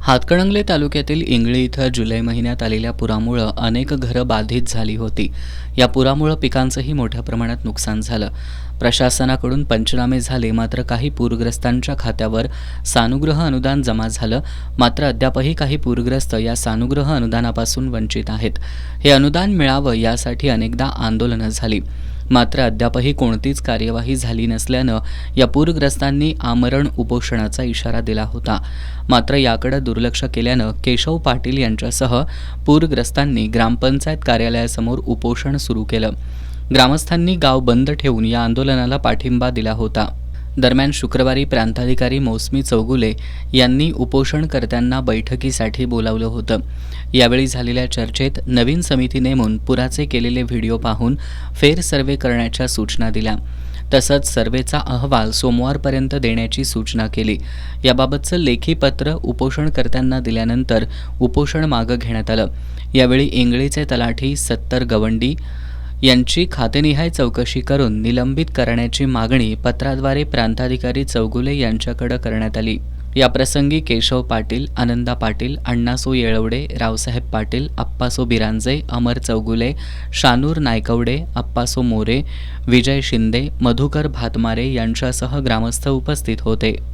हातकणंगले तालुक्यातील इंगळी इथं जुलै महिन्यात आलेल्या पुरामुळं अनेक घरं बाधित झाली होती. या पुरामुळं पिकांचंही मोठ्या प्रमाणात नुकसान झालं. प्रशासनाकडून पंचनामे झाले, मात्र काही पूरग्रस्तांच्या खात्यावर सानुग्रह अनुदान जमा झालं. मात्र अद्यापही काही पूरग्रस्त या सानुग्रह अनुदानापासून वंचित आहेत. हे अनुदान मिळावं यासाठी अनेकदा आंदोलनं झाली, मात्र अद्यापही कोणतीच कार्यवाही झाली नसल्यानं या पूरग्रस्तांनी आमरण उपोषणाचा इशारा दिला होता. मात्र याकडे दुर्लक्ष केल्यानं केशव पाटील यांच्यासह पूरग्रस्तांनी ग्रामपंचायत कार्यालयासमोर उपोषण सुरू केलं. ग्रामस्थांनी गाव बंद ठेवून या आंदोलनाला पाठिंबा दिला होता. दरम्यान शुक्रवारी प्रांताधिकारी मौसमी चौगुले यांनी उपोषणकर्त्यांना बैठकीसाठी बोलावलं होतं. यावेळी झालेल्या चर्चेत नवीन समिती नेमून पुराचे केलेले व्हिडिओ पाहून फेर सर्वे करण्याच्या सूचना दिल्या. तसंच सर्वेचा अहवाल सोमवारपर्यंत देण्याची सूचना केली. याबाबतचं लेखी पत्र उपोषणकर्त्यांना दिल्यानंतर उपोषण मागं घेण्यात आलं. यावेळी इंगळीचे तलाठी सत्तर गवंडी यांची खातेनिहाय चौकशी करून निलंबित करण्याची मागणी पत्राद्वारे प्रांताधिकारी चौगुले यांच्याकडे करण्यात आली. याप्रसंगी केशव पाटील, आनंदा पाटील, अण्णासो येळवडे, रावसाहेब पाटील, अप्पासो बिरांजे, अमर चौगुले, शानूर नायकवडे, अप्पासो मोरे, विजय शिंदे, मधुकर भातमारे यांच्यासह ग्रामस्थ उपस्थित होते.